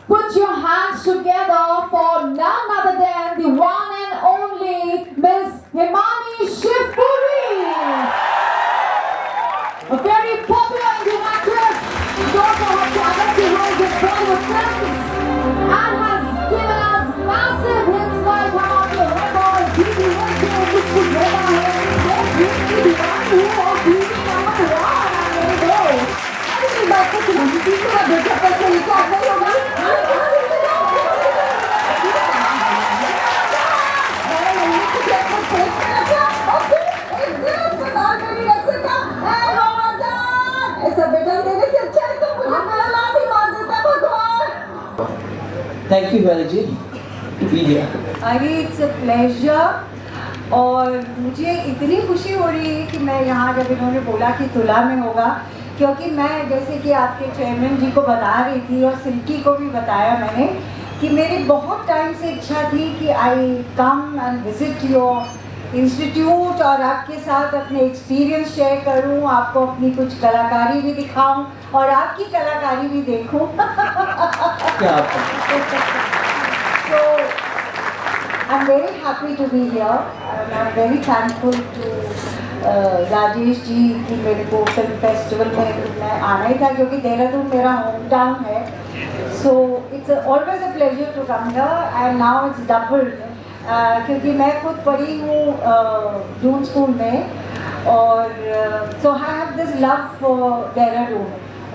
Put your hands together for none other than the one and only Miss Himani Shivpuri. A very popular Indian actress, who also has quality roles in Bollywood films and has given us massive hits like Hum Aapke Hain Kaun, Didi Wajah, Kuch Kuch Hota Hai, Yes Didi Diwani और Didi Number 1 and many more. अरे ये बात तो तुम्हारी थी, मेरा बेटा कैसे रिकॉर्ड नहीं होगा? Thank you, Valerie, to be here. अरे इट्स अ प्लेजर और मुझे इतनी खुशी हो रही है कि मैं यहाँ जब इन्होंने बोला कि तुला में होगा, क्योंकि मैं जैसे कि आपके चेयरमैन जी को बता रही थी और सिल्की को भी बताया मैंने कि मेरी बहुत टाइम से इच्छा थी कि I come and visit your institute और आपके साथ अपने एक्सपीरियंस शेयर करूं, आपको अपनी कुछ कलाकारी भी दिखाऊं और आपकी कलाकारी भी देखूं। क्या So I'm very happy to be here and I'm very thankful to Rajesh ji कि मेरे को फिल्म फेस्टिवल में मैं आना ही था क्योंकि देहरादून मेरा होम टाउन है। So it's always a pleasure to come here and now it's doubled क्योंकि मैं खुद पढ़ी हूँ जून स्कूल में और so I have this love for Dehradun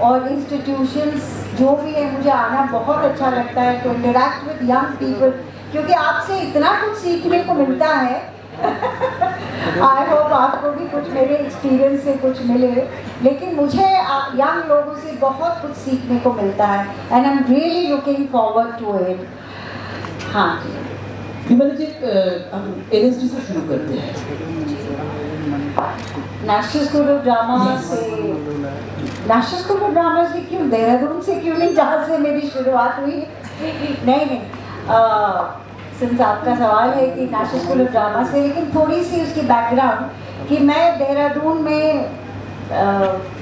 और इंस्टीट्यूशंस जो भी है मुझे आना बहुत अच्छा लगता है to interact with young people क्योंकि आपसे इतना कुछ सीखने को मिलता है। आई होप आपको भी कुछ मेरे एक्सपीरियंस से कुछ मिले, लेकिन मुझे यंग लोगों से बहुत कुछ सीखने को मिलता है and I am really looking forward to it. हाँ हिमानी जी, हम एनएसडी से शुरू करते हैं। नेशनल स्कूल ऑफ ड्रामा से, नेशनल स्कूल ऑफ ड्रामा से क्यों, देहरादून से क्यों नहीं, जहाँ से मेरी शुरुआत हुई? नहीं सिंस आपका सवाल है कि नेशनल स्कूल ऑफ ड्रामा से, लेकिन थोड़ी सी उसकी बैकग्राउंड कि मैं देहरादून में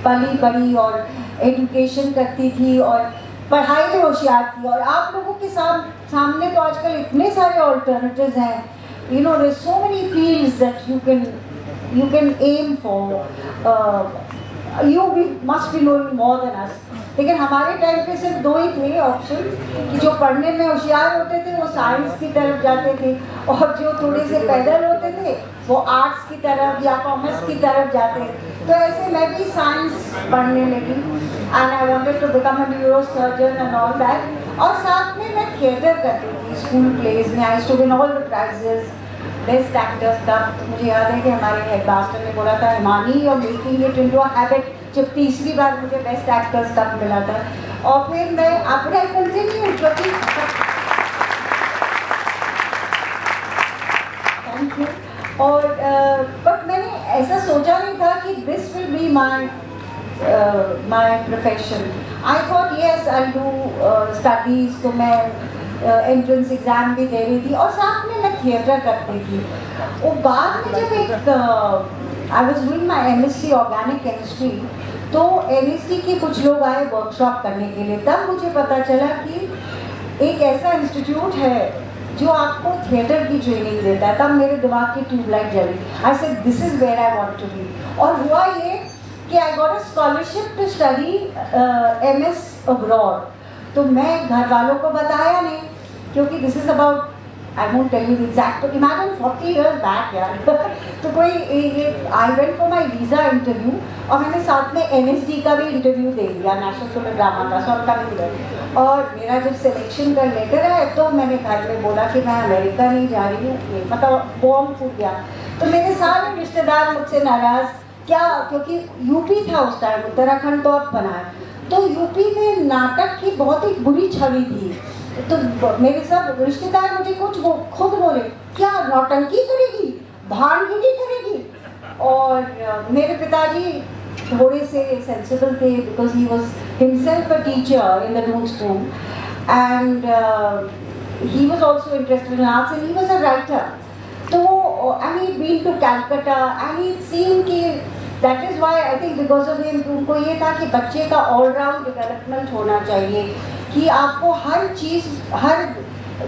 पली बड़ी और एजुकेशन करती थी और पढ़ाई में होशियार थी और आप लोगों के सामने तो आजकल इतने सारे ऑल्टरनेटिव्स हैं, you know there so many fields that you can aim for, you must be knowing more than us। लेकिन हमारे टाइम पे सिर्फ दो ही थे ऑप्शन कि जो पढ़ने में होशियार होते थे वो साइंस की तरफ जाते थे और जो थोड़े से पैदल होते थे वो आर्ट्स की तरफ या कॉमर्स की तरफ जाते। तो ऐसे मैं भी साइंस पढ़ने लगी and I wanted to become a neurosurgeon and all that और साथ में मैं थिएटर करती थी स्कूल प्लेज में। I used to win all the prizes, best actors तब मुझे याद है कि हमारे हेडमास्टर ने बोला था हिमानी और making it into a habit, जब तीसरी बार मुझे बेस्ट एक्टर्स तब मिला था और फिर मैं अपने कंटिन्यू क्योंकि थैंक यू और बट मैंने ऐसा सोचा नहीं था कि this will be my profession. I thought yes I do studies, तो मैं एंट्रेंस एग्ज़ाम भी दे रही थी और साथ में मैं थिएटर करती थी। और बाद में जब एक I was doing my MSc organic chemistry, तो एनएसडी के कुछ लोग आए वर्कशॉप करने के लिए, तब मुझे पता चला कि एक ऐसा इंस्टीट्यूट है जो आपको थिएटर की ट्रेनिंग देता है। तब मेरे दिमाग की ट्यूबलाइट जली। I said this is where I want to be. और हुआ ये कि I got a scholarship to study MS abroad. तो मैं घर वालों को बताया नहीं क्योंकि this is about, I won't tell you the exact, तो इमेजिन 40 इयर्स बैक यार। तो कोई I went for my visa interview और मैंने साथ में एनएसडी का भी इंटरव्यू दे दिया, नेशनल स्कूल ऑफ ड्रामा का, सो कमिंग देयर। और मेरा जब सिलेक्शन का लेटर है तो मैंने घर में बोला कि मैं अमेरिका नहीं जा रही हूँ, मतलब बॉम्ब फूट गया। तो मेरे सारे रिश्तेदार मुझसे नाराज़, क्या, क्योंकि यूपी था उस टाइम, उत्तराखंड तो अब बना है, तो यूपी में नाटक की बहुत ही बुरी छवि थी। तो मेरे सब रिश्तेदार मुझे कुछ वो खुद बोले, क्या नौटंकी करेगी, भांडगिरी करेगी। और मेरे पिताजी थोड़े से सेंसिबल थे because he was himself a teacher in the Doon school and he was also interested in arts and he was a writer. तो and he been to Calcutta and he seen कि that is why I think because of him, उनको ये था कि बच्चे का all-round development होना चाहिए, कि आपको हर चीज़, हर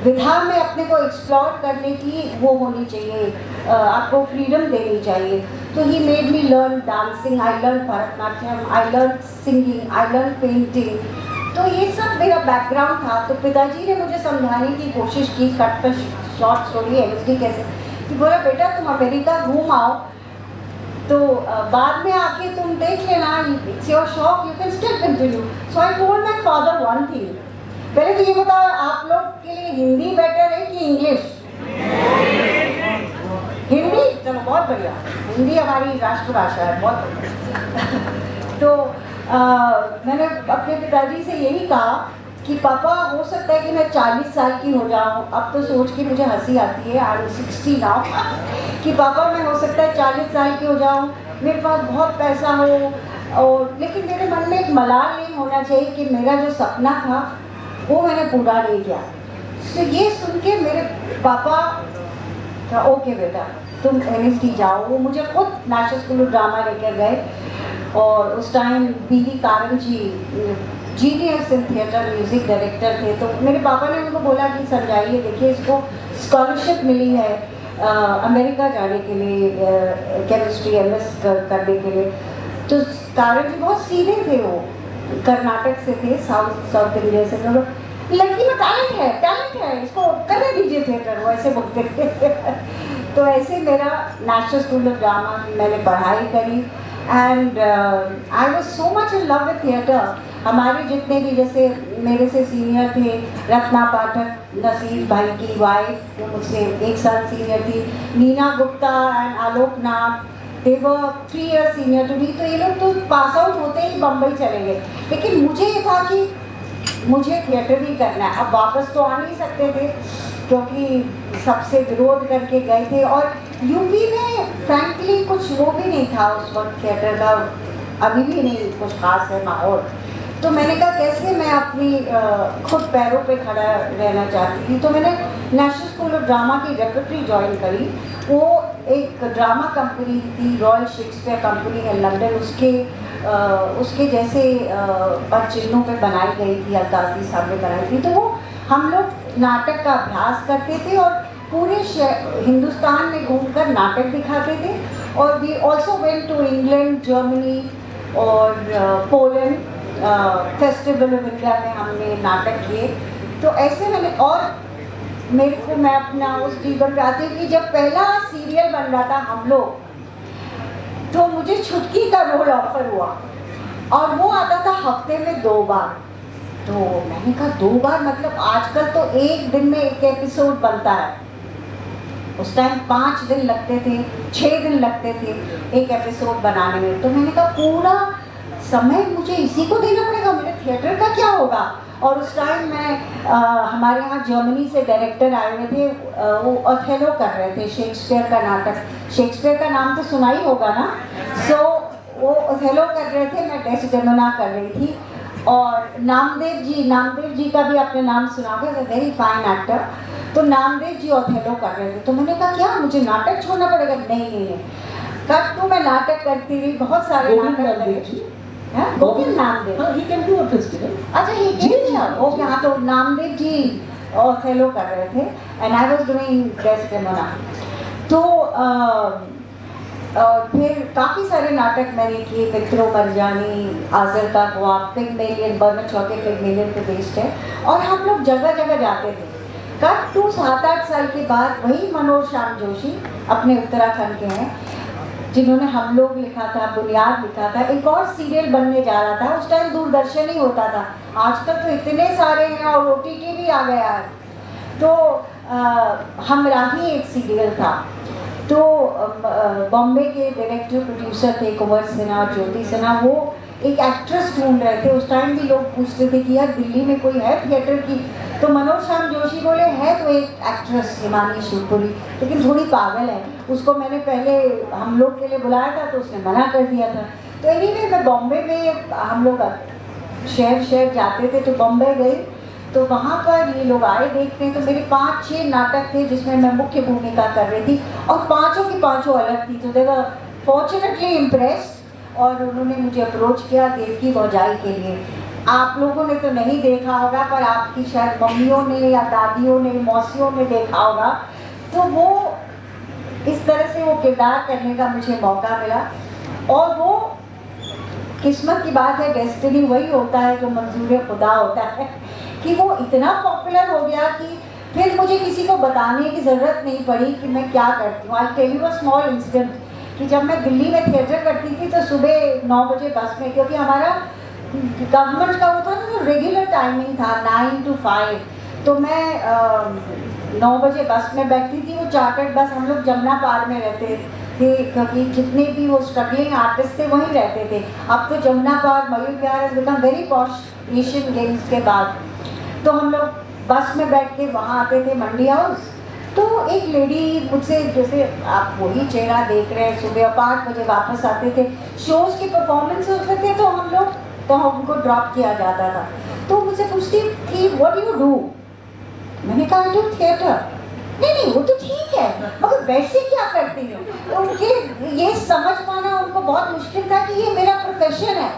विधा में अपने को एक्सप्लोर करने की वो होनी चाहिए, आपको फ्रीडम देनी चाहिए। तो he made me learn dancing, I learn Bharatanatyam, I learn singing, I learn painting. तो ये सब मेरा बैकग्राउंड था। तो पिताजी ने मुझे समझाने की कोशिश की, cut the short story LSD कैसे, कि बोला बेटा तुम अमेरिका घूम आओ, तो बाद में आके तुम देख लेना, इट्स योर शौक, you can still continue. So I told my father one thing, पहले तो ये बताओ आप लोग के लिए हिंदी बेटर है कि इंग्लिश? हिंदी, चलो बहुत बढ़िया, हिंदी हमारी राष्ट्रभाषा है, बहुत बढ़िया। तो मैंने अपने पिताजी से यही कहा कि पापा हो सकता है कि मैं 40 साल की हो जाऊँ। अब तो सोच के मुझे हंसी आती है, आई एम 60 नाउ, कि पापा मैं हो सकता है 40 साल की हो जाऊँ, मेरे पास बहुत पैसा हो, और लेकिन मेरे मन में एक मलाल नहीं होना चाहिए कि मेरा जो सपना था वो मैंने पूरा नहीं किया। तो ये सुन के मेरे पापा का ओके बेटा तुम एनएसडी जाओ। वो मुझे खुद नेशनल स्कूल ऑफ ड्रामा लेकर गए, और उस time BD Karanth ji genius in theatre music director थे। तो मेरे पापा ने उनको बोला कि समझाइए, देखिए इसको स्कॉलरशिप मिली है अमेरिका जाने के लिए, केमिस्ट्री एमएस करने के लिए। तो कारन जी बहुत सीधे थे, वो कर्नाटक से थे, साउथ इंडिया से। तो लड़की में टैलेंट है, इसको करने दीजिए थिएटर, वो ऐसे बोलते थे। तो ऐसे मेरा नेशनल स्कूल ऑफ ड्रामा मैंने पढ़ाई करी, and I was so much in love with theatre. हमारे जितने भी, जैसे मेरे से सीनियर थे रत्ना पाठक, नसीर भाई की वाइफ, वो मुझसे 1 साल सीनियर थी, Neena Gupta and Alok Nath, they were 3 years senior to me. तो ये लोग तो पास आउट होते ही बम्बई चले गए, लेकिन मुझे ये था कि मुझे थिएटर ही करना है। अब वापस तो आ नहीं सकते थे क्योंकि सबसे विरोध करके गए थे, और यूपी में फ्रैंकली कुछ वो भी नहीं था उस वक्त थिएटर का, अभी भी नहीं कुछ खास है माहौल। तो मैंने कहा कैसे मैं अपनी खुद पैरों पे खड़ा रहना चाहती थी। तो मैंने नेशनल स्कूल ऑफ ड्रामा की रेपर्टरी ज्वाइन करी। वो एक ड्रामा कंपनी थी, रॉयल शेक्सपियर कंपनी है लंदन, उसके जैसे चिन्हों पे बनाई गई थी, अल्ताफ़ी साहब ने बनाई थी। तो वो हम लोग नाटक का अभ्यास करते थे और पूरे हिंदुस्तान में घूमकर नाटक दिखाते थे। और we also went to England, Germany और पोलैंड, फेस्टिवल ऑफ इंडिया में हमने नाटक किए। तो ऐसे मैंने, और मेरे को, मैं अपना उस जीवन पे आती हूँ कि जब पहला सीरियल बन रहा था हम लोग, तो मुझे छुटकी का रोल ऑफर हुआ, और वो आता था हफ्ते में 2 बार। तो मैंने कहा 2 बार मतलब आजकल तो एक दिन में एक एपिसोड बनता है, उस टाइम 5 दिन लगते थे, 6 दिन लगते थे एक एपिसोड बनाने में। तो मैंने कहा पूरा समय मुझे इसी को देना पड़ेगा, मेरे थिएटर का क्या होगा। और उस टाइम मैं हमारे यहाँ जर्मनी से डायरेक्टर आए हुए थे, वो ओथेलो कर रहे थे, शेक्सपियर का नाटक। शेक्सपियर का नाम तो सुना ही होगा ना। सो वो ओथेलो कर रहे थे, मैं डेस्डेमोना कर रही थी। और नामदेव जी का भी आपने नाम सुना होगा, is a very fine actor. तो नामदेव जी ओथेलो कर रहे थे। तो मैंने कहा क्या मुझे नाटक छोड़ना पड़ेगा? नहीं, कब तो मैं नाटक करती रही, बहुत सारे नाटक। Govind Namdev, he can do a festival. अच्छा ये ओके, हाँ। तो नामदेव जी ओथेलो कर रहे थे and I was doing Desdemona. तो फिर काफ़ी सारे नाटक मैंने किए, मित्रों मरजानी, आज़र का ख्वाब, पिगमेलियन, बर्नट शॉ के पिगमेलियन पे बेस्ड है। और हम लोग जगह जगह जाते थे। कट टू 7-8 साल के बाद वही मनोज श्याम जोशी अपने उत्तराखंड के हैं, जिन्होंने हम लोग लिखा था, बुनियाद लिखा था, एक और सीरियल बनने जा रहा था। उस टाइम दूरदर्शन ही होता था, आजकल तो इतने सारे हैं और OTT भी आ गया है। तो हमराही एक सीरियल था। तो बॉम्बे के डायरेक्टर प्रोड्यूसर थे कुंवर सिन्हा और ज्योति सिन्हा, वो एक एक्ट्रेस ढूंढ रहे थे। उस टाइम भी लोग पूछते थे कि यार दिल्ली में कोई है थिएटर की? तो मनोज श्याम जोशी बोले है तो एक एक्ट्रेस हिमानी शिवपुरी, लेकिन थोड़ी पागल है, उसको मैंने पहले हम लोग के लिए बुलाया था तो उसने मना कर दिया था। तो एनीवे मैं बॉम्बे में, हम लोग शहर जाते थे, तो बॉम्बे गई तो वहाँ पर ये लोग आए देखते। तो मेरे 5-6 नाटक थे जिसमें मैं मुख्य भूमिका कर रही थी, और पाँचों की पाँचों अलग थी। तो दे वर फॉर्चुनेटली इम्प्रेस्ड, और उन्होंने मुझे अप्रोच किया देवकी भौजाई के लिए। आप लोगों ने तो नहीं देखा होगा, पर आपकी शायद मम्मियों ने या दादियों ने, मौसियों ने देखा होगा। तो वो इस तरह से वो किरदार करने का मुझे मौका मिला, और वो किस्मत की बात है, डेस्टिनी वही होता है जो मंजूर खुदा होता है कि वो इतना पॉपुलर हो गया कि फिर मुझे किसी को बताने की ज़रूरत नहीं पड़ी कि मैं क्या करती हूँ। I tell you a small incident कि जब मैं दिल्ली में थिएटर करती थी तो सुबह 9 बजे बस में, क्योंकि हमारा गवर्नमेंट का वो था ना, रेगुलर टाइमिंग था 9 to 5, तो मैं 9 बजे बस में बैठती थी। वो चार्टर्ड बस, हम लोग जमुना पार में रहते थे क्योंकि जितने भी वो स्ट्रगलिंग आर्टिस्ट थे वहीं रहते थे। अब तो जमुना पार, Mayur Vihar has become very posh Asian Games के बाद। तो हम लोग बस में बैठ के वहाँ आते थे मंडी हाउस। तो एक लेडी मुझसे, जैसे आप वही चेहरा देख रहे हैं, सुबह 5 बजे वापस आते थे, शोज़ की परफॉर्मेंस होते थे तो हम लोग, तो हमको ड्रॉप किया जाता था। तो मुझसे पूछती थी व्हाट डू यू डू? मैंने कहा आई डू थिएटर। नहीं वो तो ठीक है, मगर वैसे क्या करती हो? तो उनके ये समझ पाना उनको बहुत मुश्किल था कि ये मेरा प्रोफेशन है।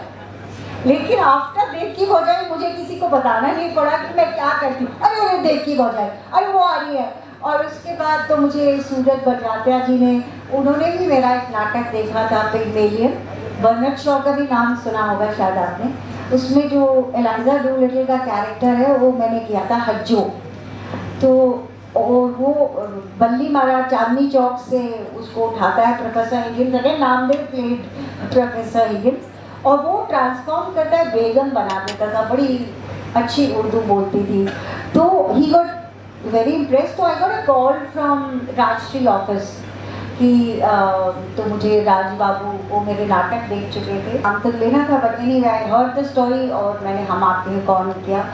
लेकिन आफ्टर देव की बजाय मुझे किसी को बताना नहीं पड़ा कि मैं क्या करती हूँ। अरे देव की बजाय, अरे वो आ रही है। और उसके बाद तो मुझे सूरज बड़जात्या जी ने, उन्होंने भी मेरा एक नाटक देखा था पिग्मेलियन, बर्नर्ड शॉ का भी नाम सुना होगा शायद आपने। उसमें जो एलिजा डूलिटल का कैरेक्टर है वो मैंने किया था हज्जो। तो और वो बल्ली महाराज चांदनी चौक से उसको उठाता है professor Higgins, again Namdev played professor Higgins, और वो ट्रांसफॉर्म करता है, बेगम बना देता था। बड़ी अच्छी उर्दू बोलती थी। तो ही गॉट वेरी इम्प्रेस्ड। तो I got a call from Rajshri office कि तो मुझे राज बाबू वो मेरे नाटक देख चुके थे, हम तक लेना था, but anyway I heard the story और मैंने हम आपके हैं कौन किया।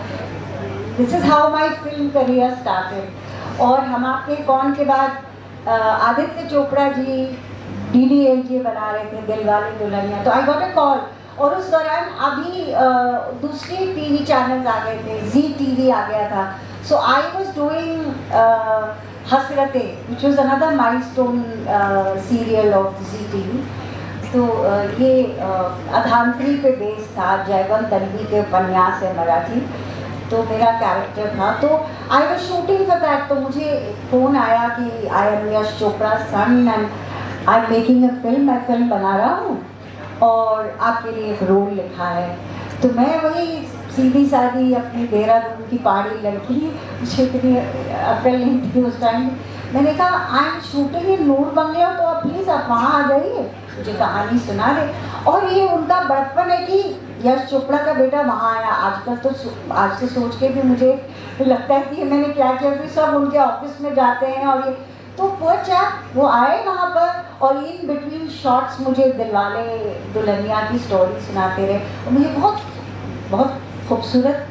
This is how my film career started. और हम आपके कौन के बाद आदित्य चोपड़ा जी DDLJ बना रहे थे, दिलवाले दुल्हनिया। तो आई गॉट अ कॉल, और उस दौरान अभी दूसरे TV चैनल्स आ गए थे, ZTV आ गया था। So I was doing Hasratein, which was another milestone serial of ZTV। तो ये अधांतरी पे बेस था, जयवंत दलवी के उपन्यास है मराठी, तो मेरा कैरेक्टर था। तो I was shooting for that. तो मुझे फ़ोन आया कि I am Yash Chopra son and I am making a film, मैं फिल्म बना रहा हूँ और आपके लिए एक रोल लिखा है। तो मैं वही सीधी सादी अपनी देहरादून की पहाड़ी लड़की, मुझे इतनी अकल नहीं थी उस टाइम। मैंने कहा आई एम शूटिंग इन नूर बंगला, तो आप प्लीज़ आप वहाँ आ जाइए, मुझे कहानी सुना दे। और ये उनका बड़प्पन है कि यश चोपड़ा का बेटा वहाँ आया। आजकल तो आज से सोच के भी मुझे लगता है कि मैंने क्या किया, कि सब उनके ऑफिस में जाते हैं और ये, तो वो चैप वो आए वहाँ पर और इन बिटवीन शॉट्स मुझे दिलवाले दुल्हनिया की स्टोरी सुनाते रहे। और मुझे बहुत बहुत खूबसूरत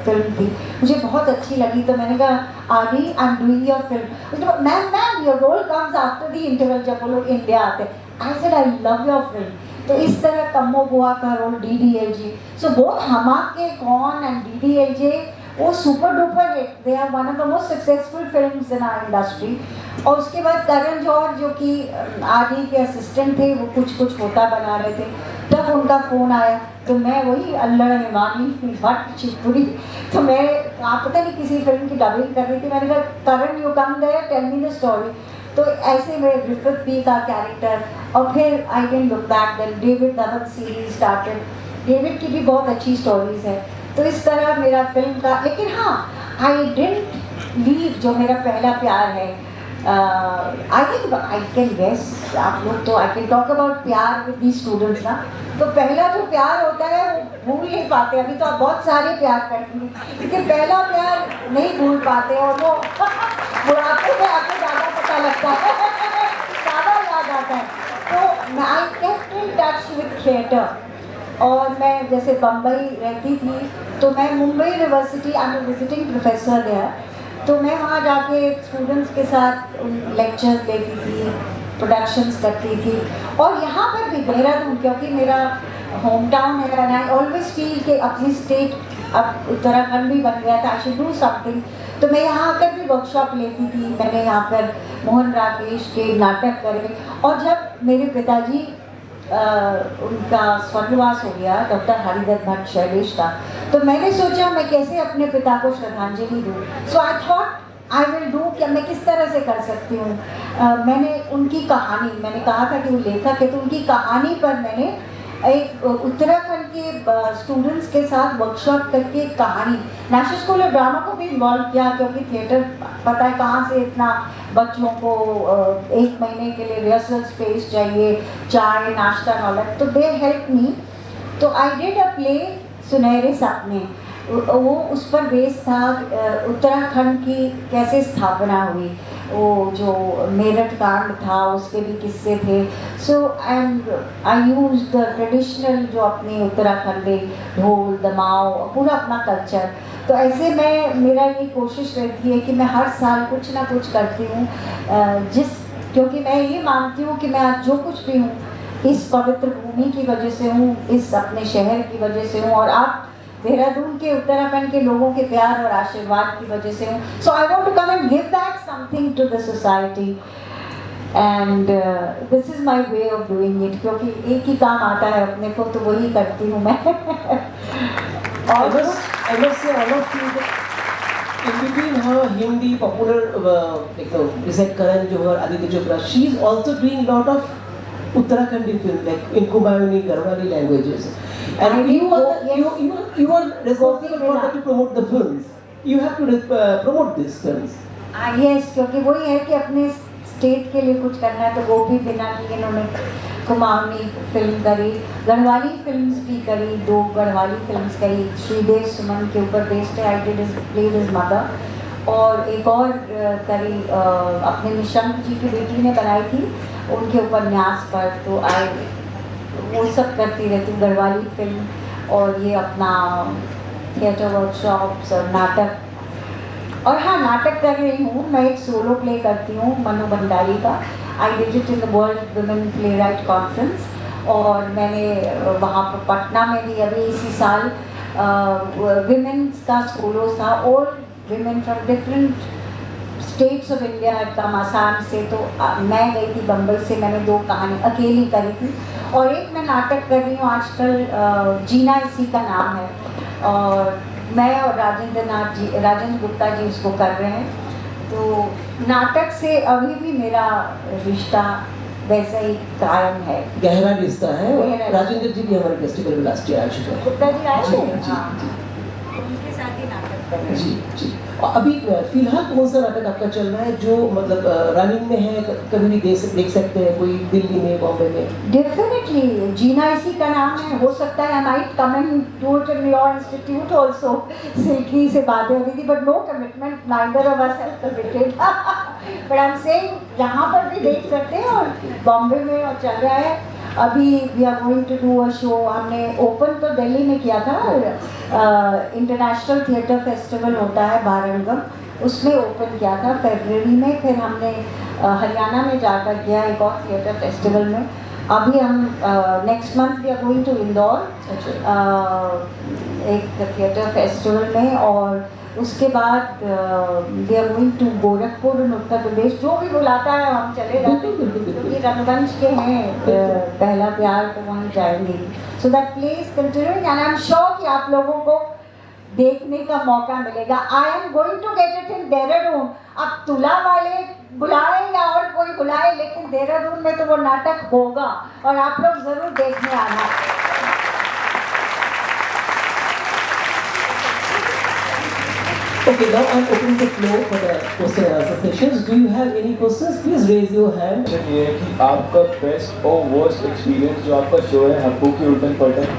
फिल्म थी, मुझे बहुत अच्छी लगी। तो मैंने कहा Adi I am doing your film. Ma'am your role comes after the interval, जब वो लोग इंडिया आते। I said I love your film. तो इस तरह कम्मो बुआ का role DDLJ। So both Hum Aapke Kaun and DDLJ वो super duper hit, they are one of the most successful films in our industry. और उसके बाद करण जौहर जो कि आदि के असिस्टेंट थे, वो कुछ कुछ होता बना रहे थे, तब उनका फ़ोन आया। तो मैं वही अल्लड़ हिमानी भट्ट चिपुरी, तो मैं आप पता नहीं किसी फिल्म की डबिंग कर रही थी। मैंने कहा Karan you come there, tell me the story. तो ऐसे में ग्रिफिथ पी का कैरेक्टर, और फिर I didn't look back, then David Dhawan series started. David की भी बहुत अच्छी स्टोरीज है। तो इस तरह मेरा फिल्म का, लेकिन हाँ आई डिडंट लीव जो मेरा पहला प्यार है। I think I can guess, आप लोग तो आई कैन टॉक अबाउट प्यार विद दी स्टूडेंट्स ना। तो पहला जो प्यार होता है वो भूल नहीं पाते। अभी तो आप बहुत सारे प्यार करते हैं, लेकिन पहला प्यार नहीं भूल पाते, और वो बुढ़ापे में आपको ज़्यादा पता लगता है, ज़्यादा याद आता है। तो I kept in touch with theatre. और मैं जैसे बम्बई रहती थी, तो मैं Mumbai university, I am visiting professor there, तो मैं वहाँ जाके स्टूडेंट्स के साथ लेक्चर्स देती थी, प्रोडक्शंस करती थी। और यहाँ पर भी देहरादून, क्योंकि मेरा होम टाउन है, एंड आई ऑलवेज फील कि अपनी स्टेट, अब उत्तराखंड भी बन गया था, आई शुड डू समथिंग। तो मैं यहाँ आकर भी वर्कशॉप लेती थी। मैंने यहाँ पर मोहन राकेश के नाटक करे। और जब मेरे पिताजी उनका स्वर्गवास हो गया, डॉक्टर हरिदत्त भट्ट शैलेश का। तो मैंने सोचा मैं कैसे अपने पिता को श्रद्धांजलि दूँ। So I thought I will do, क्या मैं किस तरह से कर सकती हूँ। मैंने उनकी कहानी, मैंने कहा था कि वो लेखक है, तो उनकी कहानी पर मैंने एक उत्तराखंड के स्टूडेंट्स के साथ वर्कशॉप करके एक कहानी, नेशनल स्कूल ऑफ ड्रामा को भी इन्वॉल्व किया, क्योंकि थिएटर पता है कहाँ से इतना बच्चों को 1 महीने के लिए रिहर्सल स्पेस चाहिए, चाय नाश्ता नॉलेज, तो दे हेल्प मी। तो आई डिड अ प्ले सुनहरे सपने, वो उस पर बेस था उत्तराखंड की कैसे स्थापना हुई, वो जो मेरठ कांड था उसके भी किस्से थे। So and I use the traditional जो अपने उत्तराखंडी ढोल दमाओ, पूरा अपना कल्चर। तो ऐसे में मेरा ये कोशिश रहती है कि मैं हर साल कुछ ना कुछ करती हूँ, क्योंकि मैं ये मानती हूँ कि मैं आज जो कुछ भी हूँ इस पवित्र भूमि की वजह से हूँ, इस अपने शहर की वजह से हूँ, और आप देहरादून के उत्तराखंड के लोगों के प्यार और आशीर्वाद की वजह से हूँ। So I want to come and give back something to the society, and this is my way of doing it, क्योंकि एक ही काम आता है अपने को, तो वही करती हूँ मैं। और I must say, all of you, in between her Hindi popular, like we said Karan Johar, Aditya Chopra, she is also doing lot of Uttarakhandi film, like in Kumaoni, Garhwali languages. And you are responsible for that to promote the films. You have to promote these films. Yes, क्योंकि वही है कि अपने state के लिए कुछ करना है, तो गोपी बिना की इन्होंने कुमाऊनी फिल्म करी, गढ़वाली फिल्म्स भी करी, 2 गढ़वाली फिल्म्स करी, श्रीदेव सुमन के ऊपर बेस्ड है, I did played his mother, और एक और करी अपने निशंक जी की बेटी ने बनाई थी उनके उपन्यास पर। तो आई वो सब करती रहती हूँ, गढ़वाली फिल्म, और ये अपना थिएटर वर्कशॉप्स और नाटक, और हाँ नाटक कर रही हूँ मैं, एक सोलो प्ले करती हूँ मनु भंडारी का, I did it in the world women play right conference, और मैंने वहाँ पर पटना में भी अभी इसी साल विमेंस का सोलो था, और women from different states of India had come, Assam से, तो मैं गई थी बम्बई से, मैंने 2 कहानी अकेली करी थी, और एक मैं नाटक कर रही हूँ आजकल, जीना इसी का नाम है, और मैं और राजेंद्र गुप्ता जी उसको कर रहे हैं। तो नाटक से अभी भी मेरा रिश्ता वैसा ही कायम है, गहरा रिश्ता है। गहरा। राजेंद्र जी भी हमारे फेस्टिवल में लास्ट ईयर आ चुके हैं। गुप्ता जी आए थे, जी, हाँ, जी। उनके साथ ही नाटक कर रहे हैं। जी जी। और अभी फिलहाल कौन सा नाटक आपका चल रहा है जो मतलब रनिंग में है, कभी भी देख सकते हैं, कोई दिल्ली में, बॉम्बे में? डेफिनेटली जीना इसी का नाम है, हो सकता है I might come and do it in your institute also. Silky से बातें हो रही थी, but no commitment, neither of us have committed, but I am saying यहाँ पर भी देख सकते हैं, और बॉम्बे में और चल रहा है। अभी we are going to do a show, हमने ओपन तो दिल्ली में किया था, इंटरनेशनल थिएटर फेस्टिवल होता है बारंगम, उसमें ओपन किया था फरवरी में, फिर हमने हरियाणा में जाकर किया एक और थिएटर फेस्टिवल में। अभी हम next month we are going to Indore एक थिएटर फेस्टिवल में, और उसके बाद we are going to Gorakhpur in Uttar Pradesh. जो भी बुलाता है हम चले जाते हैं, क्योंकि रंगमंच के हैं पहला प्यार, तो वहीं जाएंगे। So that play is continuing, and I am sure कि आप लोगों को देखने का मौका मिलेगा। I am going to get it in Dehradun. अब तुला वाले बुलाए या और कोई बुलाए, लेकिन देहरादून में तो वो नाटक होगा, और आप लोग जरूर देखने आना। Okay, now I'm opening the floor for the question and answer sessions. Do you have any questions? Please raise your hand. Question ये है कि आपका बेस्ट और वर्स्ट एक्सपीरियंस जो आपका शो है हब्बू की उल्टन पलटन,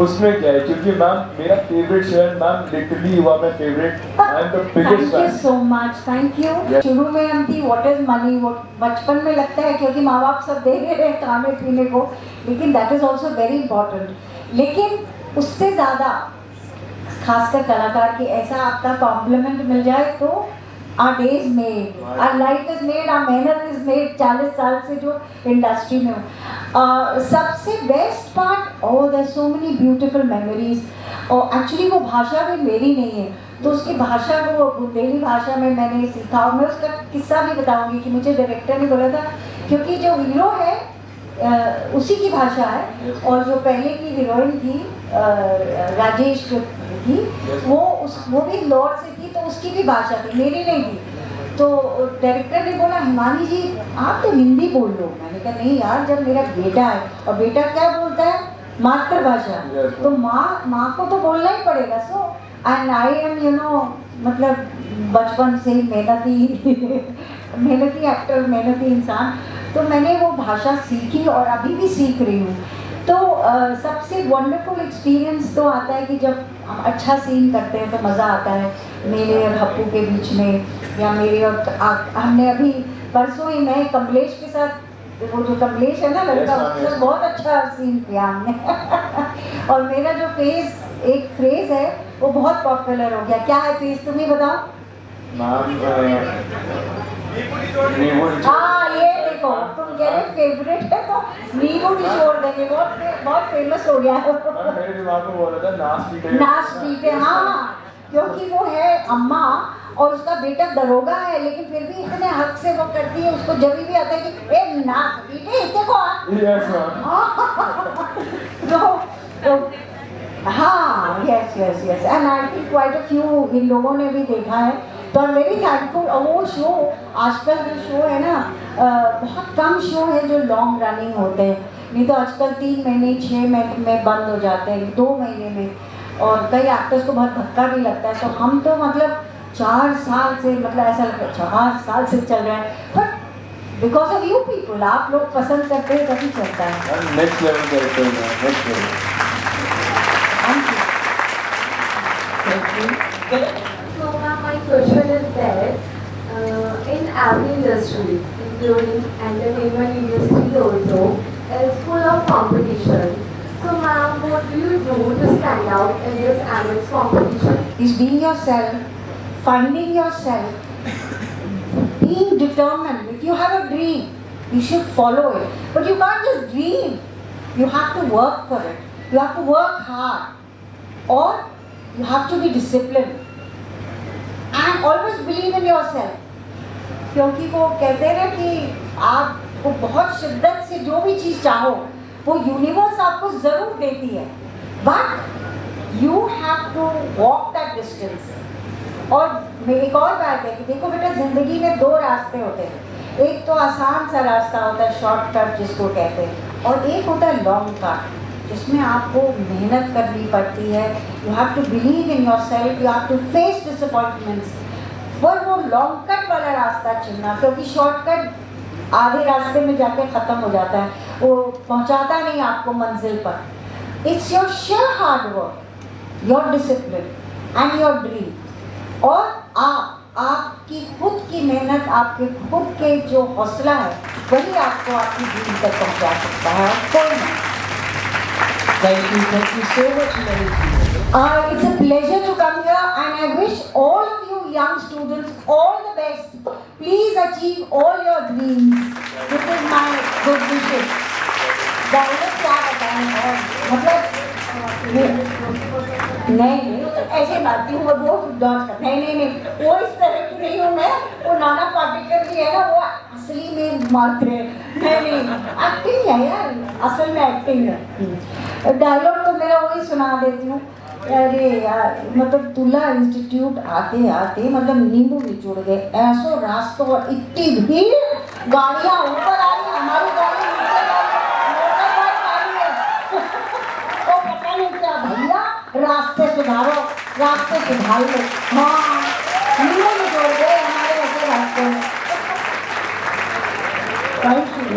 उसमें क्या है? क्योंकि मैम मेरा फेवरेट शो है, ma'am literally you are my favourite, I am the biggest thank you fan. So much, thank you. Yes. शुरू में हम थी व्हाट इज मनी, वो बचपन में लगता है क्योंकि माँ बाप सब दे रहे हैं खाने पीने को, लेकिन that is also very important. लेकिन उससे ज़्यादा खासकर कलाकार की ऐसा आपका कॉम्प्लीमेंट मिल जाए तो our day is made, our life is made, our मेहनत इज मेड। 40 साल से जो इंडस्ट्री में हूँ, सबसे best part, oh there so many beautiful memories. और एक्चुअली वो भाषा भी मेरी नहीं है, तो उसकी भाषा को बुंदेली भाषा में मैंने सीखा, और मैं उसका किस्सा भी बताऊंगी कि मुझे डायरेक्टर ने बोला था, क्योंकि जो हीरो है उसी की भाषा है। और जो पहले की हीरोइन थी राजेश जो थी वो भी इंदौर से थी, तो उसकी भी भाषा थी, मेरी नहीं थी। तो डायरेक्टर ने बोला हिमानी जी आप तो हिंदी बोल लो। मैंने कहा नहीं यार, जब मेरा बेटा है, और बेटा क्या बोलता है, मातृभाषा, तो माँ को तो बोलना ही पड़ेगा। So and I M you know मतलब बचपन से ही मेहनती एक्टर, मेहनती इंसान, तो मैंने वो भाषा सीखी और अभी भी सीख रही हूँ। तो सबसे वंडरफुल एक्सपीरियंस तो आता है कि जब हम अच्छा सीन करते हैं तो मज़ा आता है, मेरे और हप्पू के बीच में, या मेरे और हमने अभी परसों ही मैं कमलेश के साथ, वो जो कमलेश है ना लड़का, उसके साथ बहुत अच्छा सीन किया हमने। और मेरा जो एक फ्रेज है वो बहुत पॉपुलर हो गया। क्या है फ्रेज, तुम ही बताओ। हाँ ये देखो, तुम कह रहे फेवरेट है तो नींबू निचोड़ देंगे, बहुत फेमस हो गया है। मेरे दिमाग में बोल रहा था नाश पीटे। हाँ, क्योंकि वो है अम्मा और उसका बेटा दरोगा है, लेकिन फिर भी इतने हक से वो करती है, उसको जब भी आता है कि ए नाश पीटे देखो हाँ yes and I think quite a few in लोगों ने भी देखा है। तो आई एम वेरी थैंकफुल। और वो शो आजकल जो शो है ना, बहुत कम शो है जो लॉन्ग रनिंग होते हैं, नहीं तो आजकल 3 महीने 6 महीने में बंद हो जाते हैं, 2 महीने में, और कई एक्टर्स को बहुत धक्का भी लगता है। तो हम तो मतलब 4 साल से, मतलब ऐसा लगता है 4 साल से चल रहा है, but because of you people, आप लोग पसंद करते हैं तभी चलता है। नेक्स्ट लेवल करते हैं, next level. So my question is that in every industry, including entertainment industry also, is full of competition. So ma'am, what do you do to stand out in this amidst competition? Is being yourself, finding yourself, being determined. If you have a dream, you should follow it. But you can't just dream. You have to work for it. You have to work hard. Or you have to be disciplined. And always believe in yourself. क्योंकि वो कहते हैं ना कि आपको बहुत शिद्दत से जो भी चीज़ चाहो वो यूनिवर्स आपको ज़रूर देती है, but you have to walk that distance. और एक और बात है कि देखो बेटा, ज़िंदगी में 2 रास्ते होते हैं, एक तो आसान सा रास्ता होता है शॉर्टकट जिसको कहते हैं, और एक होता है लॉन्ग कट जिसमें आपको मेहनत करनी पड़ती है। You have to believe in yourself, you have to face disappointments. पर वो लॉन्ग कट वाला रास्ता चुनना, क्योंकि शॉर्टकट आधे रास्ते में जाके ख़त्म हो जाता है, वो पहुंचाता नहीं आपको मंजिल पर। It's your share hard work, your discipline and your dream, और आपकी खुद की मेहनत, आपके खुद के जो हौसला है वही आपको आपकी ड्रीम तक पहुंचा सकता है, कोई नहीं। Thank you so much, Himanshu. It's a pleasure to come here, and I wish all of you young students all the best. Please achieve all your dreams. This is my good wishes. Direct क्या बताएं, और मतलब नहीं ऐसे बात हूँ, वो नहीं वो इस तरह की नहीं हूँ मैं। वो नाना पाटेकर जी है ना, वो असली में मात्र नहीं एक्टिंग है यार, असल में एक्टिंग है। डायलॉग तो मेरा वही सुना देती हूँ। अरे यार, मतलब तुला इंस्टीट्यूट आते आते मतलब नींबू निचोड़ गए, ऐसो रास्तों और इतनी भीड़, गाड़ियाँ ऊपर आ रही, हमारी गाड़ी नीचे आ रही, मोटरबाइक आ रही है। तो पता नहीं क्या, भैया रास्ते सुधारो, रास्ते सुधार लो। हाँ, नींबू निचोड़ गए हमारे ऐसे रास्ते में। Thank you.